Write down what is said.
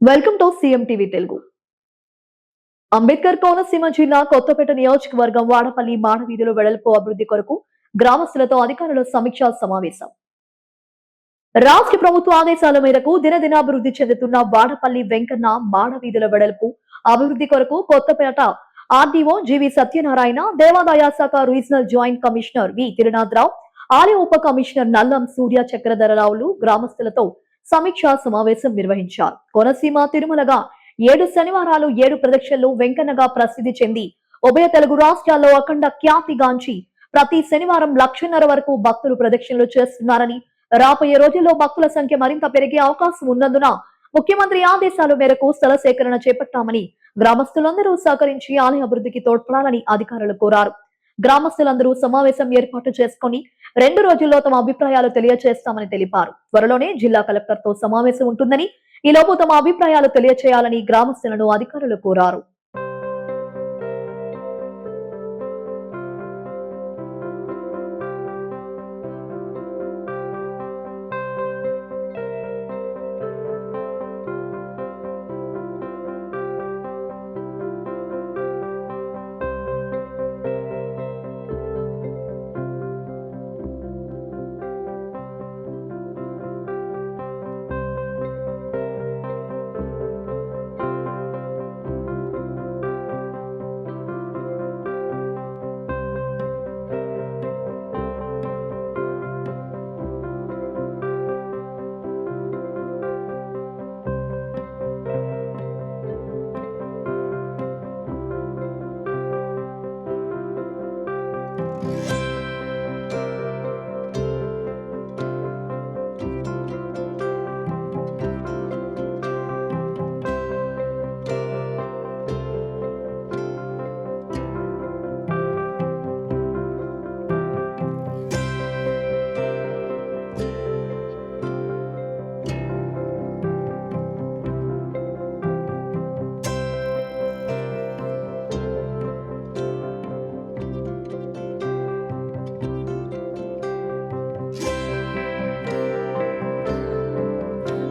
Welcome to CM TV Telugu. Ambedkar Konaseema జిల్లా కొత్తపేట నియోజకవర్గం వాడపల్లి మాడవీధుల వెడల్పు అభివృద్ధి కొరకు గ్రామస్తులతో అధికారుల సమీక్షా సమావేశం. రాష్ట్ర ప్రభుత్వ ఆదేశాల మేరకు దినదినాభివృద్ధి చెందుతున్న వాడపల్లి వెంకన్న మాడవీధుల వెడల్పు అభివృద్ధి కొరకు కొత్తపేట ఆర్డీఓ జీవి సత్యనారాయణ, దేవాదాయ శాఖ రీజనల్ జాయింట్ కమిషనర్ వి తిరునాథరావు, ఆలయ ఉప కమిషనర్ నల్లం సూర్య చక్రధరరావులు గ్రామస్తులతో సమీక్షా సమావేశం నిర్వహించారు. కోనసీమ తిరుమలగా 7 శనివారాలు 7 ప్రదక్షిణలు వెంకన్నగా ప్రసిద్ధి చెంది ఉభయ తెలుగు రాష్ట్రాల్లో అఖండ ఖ్యాతిగాంచి ప్రతి శనివారం 1,50,000 వరకు భక్తులు ప్రదక్షిణలు చేస్తున్నారని, రాబోయే రోజుల్లో భక్తుల సంఖ్య మరింత పెరిగే అవకాశం ఉన్నందున ముఖ్యమంత్రి ఆదేశాల మేరకు స్థల సేకరణ చేపట్టామని, గ్రామస్తులందరూ సహకరించి ఆలయ అభివృద్ధికి తోడ్పడాలని అధికారులు కోరారు. గ్రామస్తులందరూ సమావేశం ఏర్పాటు చేసుకుని 2 రోజుల్లో తమ అభిప్రాయాలు తెలియజేస్తామని తెలిపారు. త్వరలోనే జిల్లా కలెక్టర్ తో సమావేశం ఉంటుందని, ఈలోపు తమ అభిప్రాయాలు తెలియజేయాలని గ్రామస్తులను అధికారులు కోరారు.